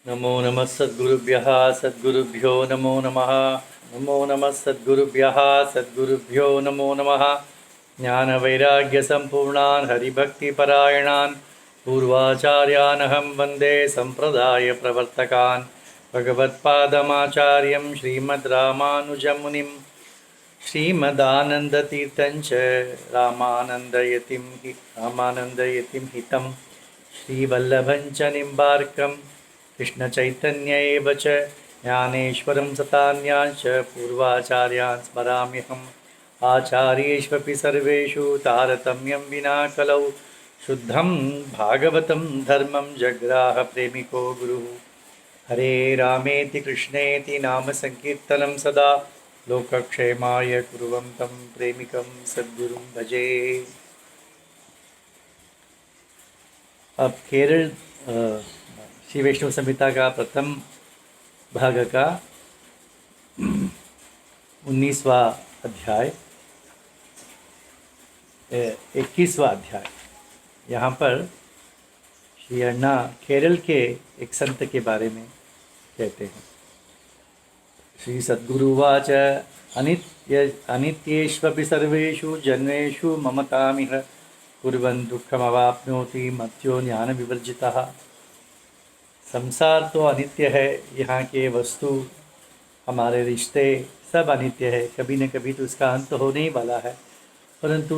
नमो नमः सद्गुरुभ्यः सद्गुरुभ्यो नमो नमः। नमो नमः सद्गुरुभ्यः सद्गुरुभ्यो नमो नमः। ज्ञानवैराग्यसम्पूर्णान् हरिभक्तिपरायणान् पूर्वाचार्यानहं वन्दे सम्प्रदायप्रवर्तकान् भगवत्पादमाचार्यं श्रीमद्रामानुजमुनिं श्रीमदानन्दतीर्थञ्च रामानन्दयतिं हितं श्रीवल्लभञ्च निम्बार्कं कृष्णचैतन्य एव च ज्ञानेश्वरं सतान्यांश्च पूर्वाचार्यान् स्मराम्यहम् आचार्येष्वपि सर्वेषु तारतम्यं विना कलौ शुद्धं भागवतं धर्मं जग्राह प्रेमिको गुरुः। हरे रामेति कृष्णेति नाम संकीर्तनं सदा लोकक्षेमाय कुर्वन्तं प्रेमिकं सद्गुरुं भजे। अब केरल श्री वैष्णव संहिता का प्रथम भाग का 19वां अध्याय 21वां अध्याय। यहाँ पर श्री अण्णा केरल के एक संत के बारे में कहते हैं। श्री सद्गुरुवाच अनित्येष्वपि सर्वेषु जन्मेषु ममतामिह कुर्वन् दुःखमवाप्नोति मत्यो ज्ञान विवर्जितः। संसार तो अनित्य है, यहाँ के वस्तु हमारे रिश्ते सब अनित्य है, कभी न कभी तो इसका अंत होने ही वाला है। परंतु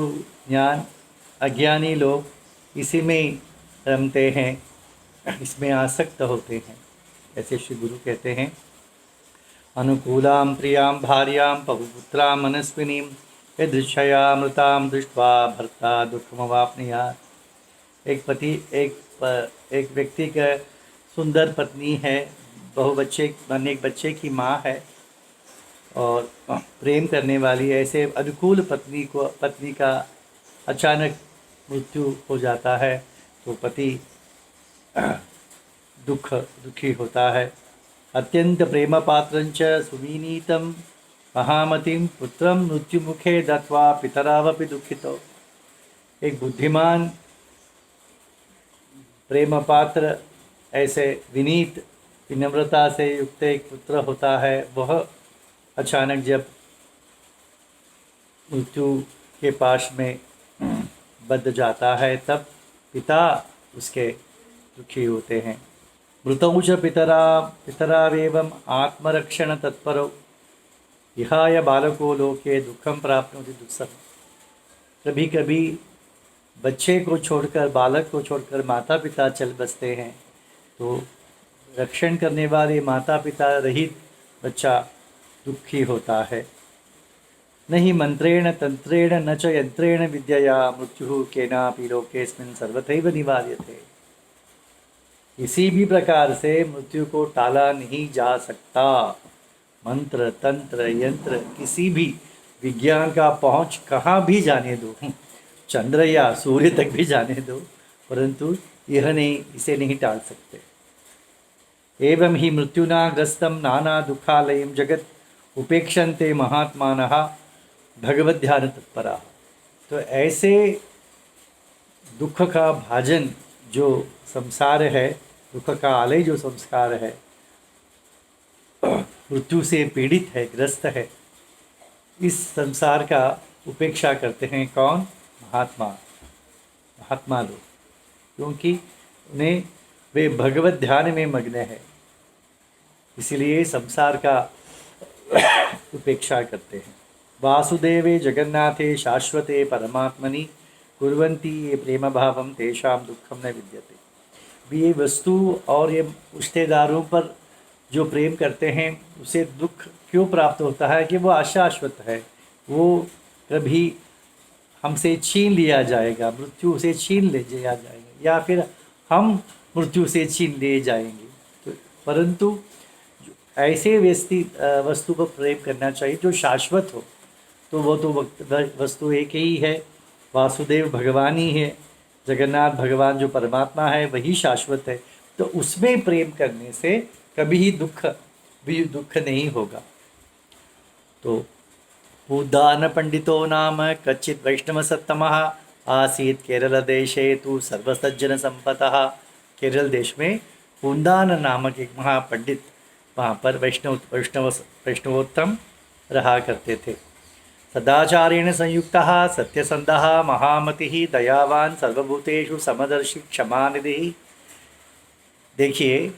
अज्ञानी लोग इसी में रमते हैं, इसमें आसक्त होते हैं। ऐसे श्री गुरु कहते हैं, अनुकूलां प्रियां भार्यां बहुपुत्रां मनस्विनीं यदृच्छयामृतां दृष्ट्वा भर्ता दुःखमवाप्नुयात्। एक व्यक्ति का सुंदर पत्नी है, अनेक बच्चे की माँ है और प्रेम करने वाली ऐसे अनुकूल पत्नी का अचानक मृत्यु हो जाता है तो पति दुखी होता है। अत्यंत प्रेम पात्रंच सुविनीतं महामतिं पुत्रं मृत्युमुखे दत्वा पितरावपि दुखितो। एक बुद्धिमान प्रेम पात्र ऐसे विनीत विनम्रता से युक्त एक पुत्र होता है, वह अचानक जब मृत्यु के पास में बद जाता है तब पिता उसके दुखी होते हैं। मृतौ च पितरावेवम् आत्मरक्षण तत्परौ विहाय बालको लोके दुखम प्राप्नोति दुस्सहम्। कभी कभी बालक को छोड़कर माता पिता चल बसते हैं तो रक्षण करने वाले माता पिता रहित बच्चा दुखी होता है। नहीं मंत्रेण तंत्रेण न च यंत्रेण विद्यया मृत्यु केनापि लोकेस्मिन् सर्वथैव निवार्यते। किसी भी प्रकार से मृत्यु को टाला नहीं जा सकता। मंत्र तंत्र यंत्र किसी भी विज्ञान का पहुंच कहाँ भी जाने दो, चंद्र या सूर्य तक भी जाने दो, परंतु इसे नहीं टाल सकते। एवं ही मृत्युना ग्रस्तं नाना दुखालयं जगत उपेक्षन्ते महात्मानः भगवद्ध्यान तत्परा। तो ऐसे दुख का भाजन जो संसार है, दुख का आलय जो संस्कार है, मृत्यु से पीड़ित है, ग्रस्त है, इस संसार का उपेक्षा करते हैं। कौन? महात्मा लोग, क्योंकि वे भगवत ध्यान में मग्न है, इसलिए संसार का उपेक्षा करते हैं। वासुदेवे जगन्नाथे शाश्वते परमात्मनि कुर्वन्ति ये प्रेम भावम तेषां दुखम न विद्यते। भी ये वस्तु और ये रिश्तेदारों पर जो प्रेम करते हैं उसे दुख क्यों प्राप्त होता है कि वो अशाश्वत है, वो कभी हमसे छीन लिया जाएगा, मृत्यु से छीन ले जाया जाएगा, या फिर हम मृत्यु से छीन ले जाएंगे। तो परंतु ऐसे वस्तु को प्रेम करना चाहिए जो शाश्वत हो। तो वो तो वस्तु एक ही है, वासुदेव भगवान ही है, जगन्नाथ भगवान जो परमात्मा है वही शाश्वत है। तो उसमें प्रेम करने से कभी ही दुख नहीं होगा। तो उदान पंडितो नाम कच्चित् वैष्णव सत्तमः आसीत् केरल देशे तु सर्वसज्जन संपतः। केरल देश में पूंदान नामक एक महापंडित वहाँ पर वैष्णवोत्तम रहा करते थे। सदाचारेण संयुक्तः सत्यसंधः महामतिः दयावान सर्वभूतेषु समदर्शी क्षमानिधिः। देखिए,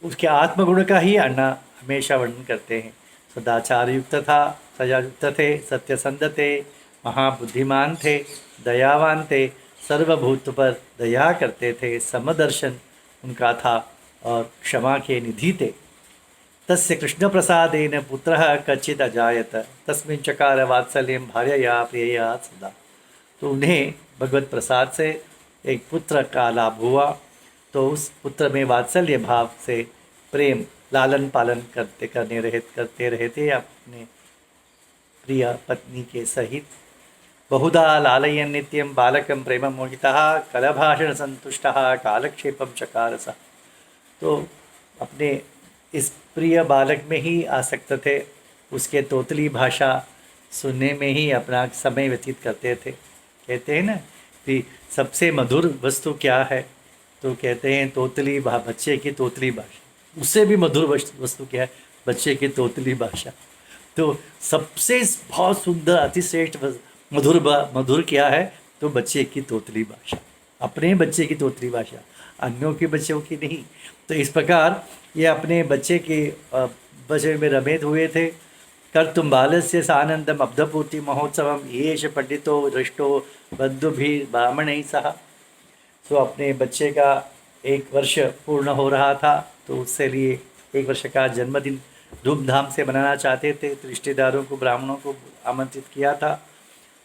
उसके आत्मगुण का ही अन्ना हमेशा वर्णन करते हैं। सदाचार युक्त था, सजायुक्त थे, सत्यसंध थे, महाबुद्धिमान थे, दयावान थे, सर्वभूत पर दया करते थे, समदर्शन उनका था और क्षमा के निधि थे। तस्य कृष्णप्रसादेन पुत्रः कच्चित् अजायत तस्मिन् चकार वात्सल्यं भार्यया प्रियया सदा। तो उन्हें भगवत प्रसाद से एक पुत्र का लाभ हुआ, तो उस पुत्र में वात्सल्य भाव से प्रेम लालन पालन करते रहे थे अपने प्रिय पत्नी के सहित। बहुधा लालयन् नित्यं बालकं प्रेम मोहितः कलभाषण संतुष्टः कालक्षेपं चकार सः। तो अपने इस प्रिय बालक में ही आसक्त थे, उसके तोतली भाषा सुनने में ही अपना समय व्यतीत करते थे। कहते हैं ना कि सबसे मधुर वस्तु क्या है, तो कहते हैं तोतली बच्चे की तोतली भाषा। उससे भी मधुर वस्तु क्या है, बच्चे की तोतली भाषा। तो सबसे बहुत सुंदर अतिश्रेष्ठ मधुर क्या है, तो बच्चे की तोतली भाषा, अपने बच्चे की तोतली भाषा, अन्यों के बच्चों की नहीं। तो इस प्रकार ये अपने बच्चे में रमेद हुए थे। कर्तुम बालस्य सानंदम अब्धपूर्ति महोत्सवम येष पंडितो दृष्टो बंधुभिः ब्राह्मणैः सह। तो अपने बच्चे का 1 वर्ष पूर्ण हो रहा था, तो उससे लिए 1 वर्ष का जन्मदिन धूमधाम से मनाना चाहते थे। तो रिश्तेदारों को, ब्राह्मणों को आमंत्रित किया था।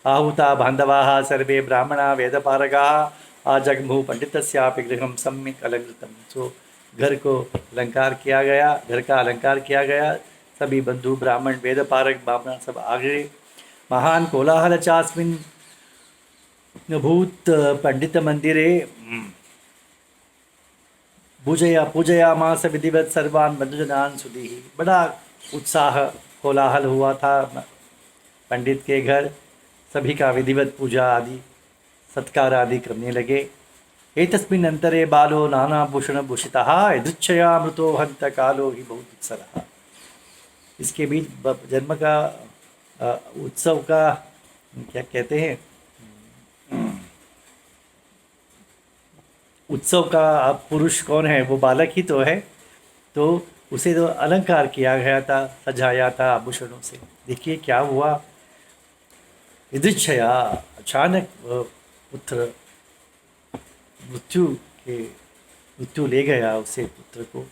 आहूता बांधवाः सर्वे ब्राह्मणा वेदपारगाः आजग्मुः पंडितस्यापि गृहं सम्यक् अलंकृतम्। तो घर को अलंकार किया गया, घर का अलंकार किया गया। सभी बंधु ब्राह्मण वेदपारक ब्राह्मण सब आ गए। महान कोलाहल चास्मिन् भूत पंडित मंदिरे पूजयामास विधिवत सर्वान् बंधुजनान् सुधीः। बड़ा उत्साह कोलाहल हुआ था पंडित के घर। सभी का विधिवत पूजा आदि सत्कार आदि करने लगे। एतस्मिन् अंतरे बालो नानाभूषण भूषितः यदृच्छया मृतो हन्त कालो हि बहुत उत्सरः। इसके बीच जन्म का उत्सव का क्या कहते हैं, उत्सव का पुरुष कौन है, वो बालक ही तो है। तो उसे तो अलंकार किया गया था, सजाया था आभूषणों से। देखिए क्या हुआ, यदृच्छया अचानक पुत्र मृत्यु ले गया उसे पुत्र को।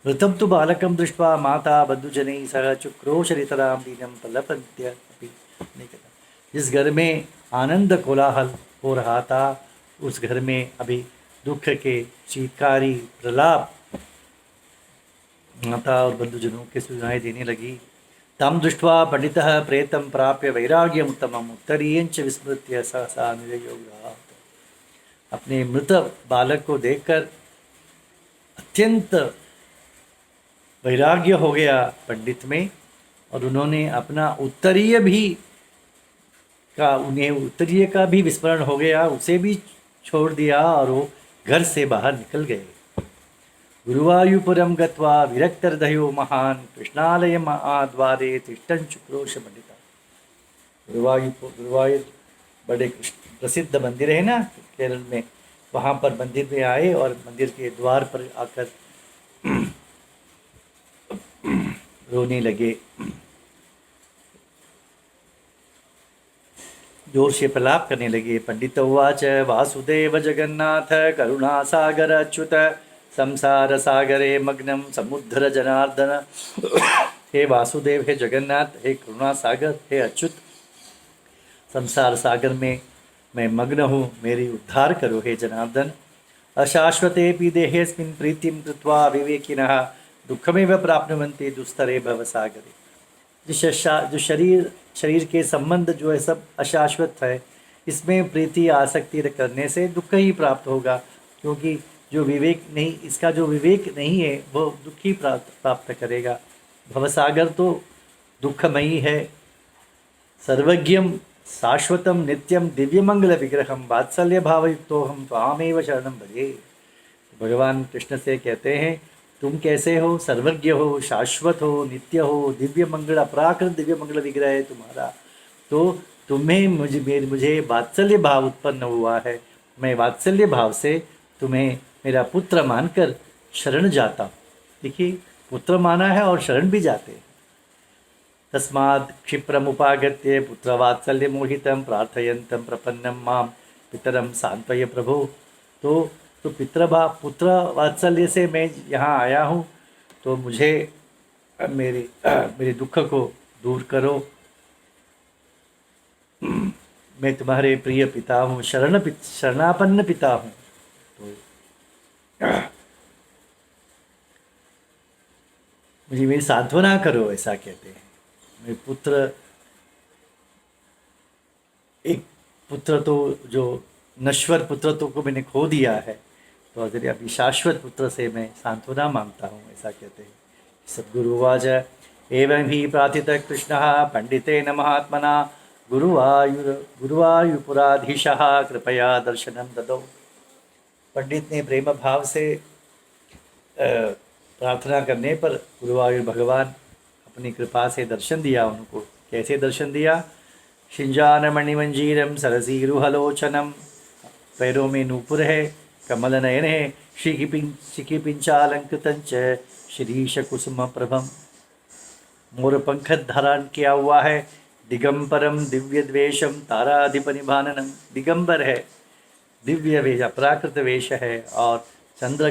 मृतं तु बालकं दृष्ट्वा माता बंधुजनैः सह चुक्रोशरितरां दीनं प्रलपन्त्य अपि निकटा। जिस घर में आनंद कोलाहल हो रहा था, उस घर में अभी दुख के चीकारी प्रलाप माता और बंधुजनों के सुनाई देने लगी। तम दृष्ट्वा पंडितः प्रेतं प्राप्य वैराग्यमुत्तमम् उत्तरीयञ्च विस्मृत्य सहसा निजयोगात्। अपने मृत बालक को देखकर अत्यंत वैराग्य हो गया पंडित में, और उन्होंने अपना उन्हें उत्तरीय का भी विस्मरण हो गया, उसे भी छोड़ दिया और वो घर से बाहर निकल गए। गुरुवायुपुरम गत्वा विरक्तर्दयो महान कृष्णालय महाद्वारे तिष्ठन् चुक्रोश पंडिता। गुरुवायूर बड़े प्रसिद्ध मंदिर है ना केरल में, वहाँ पर मंदिर में आए और मंदिर के द्वार पर आकर रोने लगे, जोर से प्रलाप करने लगे। पंडित उवाच वासुदेव जगन्नाथ करुणासागर अच्युत संसार सागरे मग्नम समुद्र जनार्दन। हे वासुदेव, हे जगन्नाथ, हे करुणा सागर, हे अच्युत, संसार सागर में मैं मग्न हूँ, मेरी उद्धार करो हे जनार्दन। अशाश्वतेऽपि देहेऽस्मिन् प्रीतिं कृत्वा विवेकिनः दुःखमेव प्राप्नुवन्ति दुस्तरे भवसागरे। जो शरीर के संबंध जो है सब अशाश्वत है, इसमें प्रीति आसक्ति करने से दुख ही प्राप्त होगा, क्योंकि जो विवेक नहीं, इसका जो विवेक नहीं है वो दुख ही प्राप्त करेगा। भवसागर तो दुखमयी है। सर्वज्ञम शाश्वतम नित्यम दिव्यमंगल विग्रहम वात्सल्य भावयुक्तोहम त्वामेव शरणं भजे। भगवान कृष्ण से कहते हैं तुम कैसे हो, सर्वज्ञ हो, शाश्वत हो, नित्य हो, दिव्य मंगल, अपराकृत दिव्य मंगल विग्रह है तुम्हारा, तो तुम्हें मुझे वात्सल्य भाव उत्पन्न हुआ है। मैं वात्सल्य भाव से तुम्हें मेरा पुत्र मानकर शरण जाता हूँ। देखिए, पुत्र माना है और शरण भी जाते हैं। तस्मात् क्षिप्रमुपागत्य पुत्रवात्सल्य मोहितं प्रार्थयन्तं प्रपन्नं मां पितरं सांत्वय प्रभो। तो पुत्र वात्सल्य से मैं यहाँ आया हूँ, तो मुझे मेरे दुख को दूर करो। मैं तुम्हारे प्रिय पिता हूँ, शरणापन्न पिता हूँ, तो मुझे मेरी सांत्वना करो, ऐसा कहते हैं। मैं एक पुत्र तो जो नश्वर पुत्र तो को मैंने खो दिया है, तो अगर अभी शाश्वत पुत्र से मैं सांत्वना मांगता हूँ, ऐसा कहते हैं। सद्गुरुवाच एवं ही प्रार्थितः कृष्णः पंडितेन महात्मना गुरुवायुपुराधीशः कृपया दर्शनं ददौ। पंडित ने प्रेम भाव से प्रार्थना करने पर गुरुवायुर भगवान अपनी कृपा से दर्शन दिया उनको। कैसे दर्शन दिया? शिंजान मणिमंजीरम सरसीरुहलोचनम, पैरों में नूपुर है, कमल नयन है, शिखिपिंचालंकृतं च शिरीष कुसुम प्रभम, मोर पंख धारण किया हुआ है, दिगंबरम दिव्य द्वेषम ताराधिप निभाननम, दिगंबर है, दिव्य वेश, अपराकृत वेश है, और चंद्र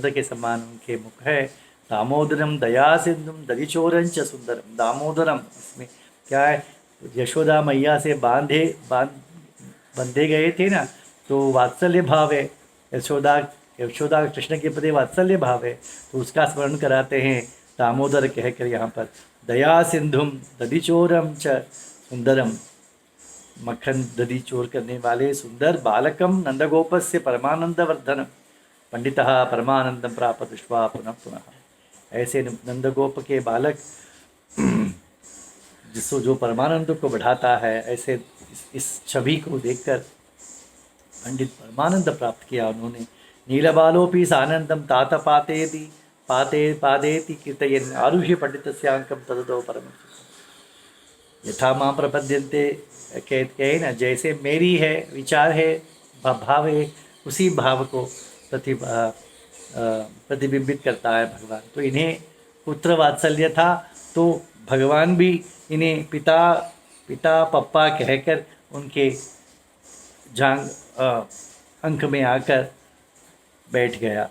के समान उनके मुख है। दामोदरम दया सिंधुम दधिचोरंच सुंदरम, दामोदरम इसमें क्या है? यशोदा मैया से बंधे गए थे ना, तो वात्सल्य भाव है। यशोदा कृष्ण के प्रति वात्सल्य भाव है, तो उसका स्मरण कराते हैं दामोदर कहकर यहाँ पर। दया सिंधुम दधिचोरम च सुंदरम, मक्खन दधि चोर करने वाले सुंदर बालकम नंदगोपस्य परमानंद वर्धनम, पंडितः परमानंदम प्राप्त दृष्ट्वा पुनः पुनः। ऐसे नंदगोप के बालक जिसको जो परमानंद को बढ़ाता है, ऐसे इस छवि को देखकर पंडित परमानंद प्राप्त किया उन्होंने। नीलबालोपि सानंदम तात पादेति कीर्तयन् आरुह्य पंडितस्यांकम तददो परम। यथा मां प्रपद्यन्ते, कहते ना, जैसे मेरी है विचार है भाव है, उसी भाव को प्रतिबिंबित करता है भगवान। तो इन्हें पुत्र वात्सल्य था, तो भगवान भी इन्हें पिता पप्पा कहकर उनके जांग अंक में आकर बैठ गया।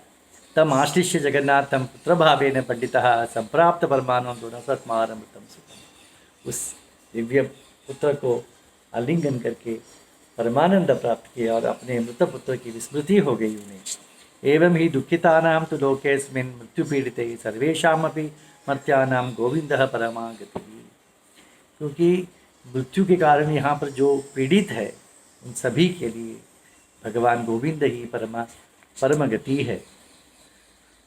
तम आश्लिष्य जगन्नाथम पुत्र भावेन पंडितः संप्राप्त परमानंदो न सत्मारमृतम सुखम। उस दिव्य पुत्र को आलिंगन करके परमानंद प्राप्त किया और अपने मृत पुत्र की विस्मृति हो गई उन्हें। एवं ही दुखितानां तु लोकेस्मिन् मृत्युपीडिते सर्वेषामपि मर्त्यानां गोविंदः परमा गतिः। क्योंकि मृत्यु के कारण यहाँ पर जो पीड़ित है, उन सभी के लिए भगवान गोविंद ही परम गति है।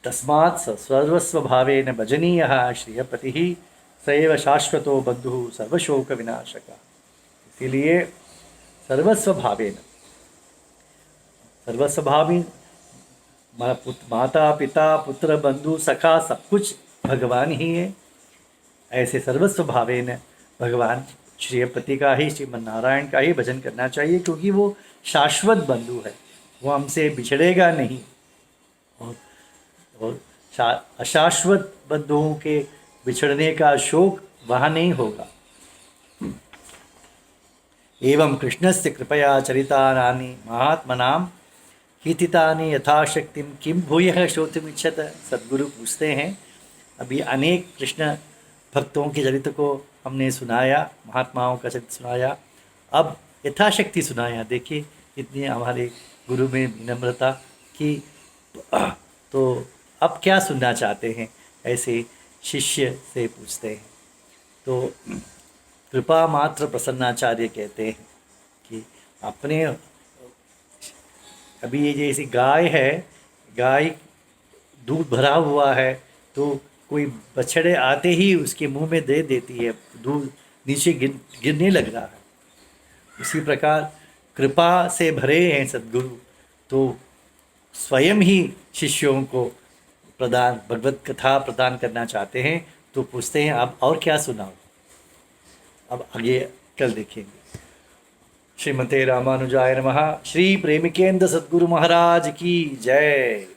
तस्मात् सर्वस्व भावेन भजनीयः श्रियपतिः सैव शाश्वतो बंधुः सर्वशोक विनाशकः। इसीलिए सर्वस्व भावी माता पिता पुत्र बंधु सखा सब कुछ भगवान ही है। ऐसे सर्वस्व भावेन भगवान श्रीपति का ही, श्रीमन नारायण का ही भजन करना चाहिए, क्योंकि वो शाश्वत बंधु है, वो हमसे बिछड़ेगा नहीं। और अशाश्वत बंधुओं के बिछड़ने का शोक वहाँ नहीं होगा। एवं कृष्णस्य कृपया चरितानि महात्मनां हितितानि यथाशक्तिं किं भूयः श्रोतुमिच्छत। सद्गुरु पूछते हैं, अभी अनेक कृष्ण भक्तों के चरित्र को हमने सुनाया, महात्माओं का चरित्र सुनाया, अब यथाशक्ति सुनाया। देखिए इतनी हमारे गुरु में विनम्रता की। तो अब क्या सुनना चाहते हैं, ऐसे शिष्य से पूछते हैं। तो कृपा मात्र प्रसन्नाचार्य कहते हैं कि अपने, अभी ये जैसी गाय है, गाय दूध भरा हुआ है, तो कोई बछड़े आते ही उसके मुंह में दे देती है, दूध नीचे गिरने लग रहा है। उसी प्रकार कृपा से भरे हैं सद्गुरु, तो स्वयं ही शिष्यों को भगवत कथा प्रदान करना चाहते हैं, तो पूछते हैं अब और क्या सुनाओ। अब आगे कल देखेंगे। श्रीमते रामानुजाय नमः। श्री प्रेमिकेंद्र सद्गुरु महाराज की जय।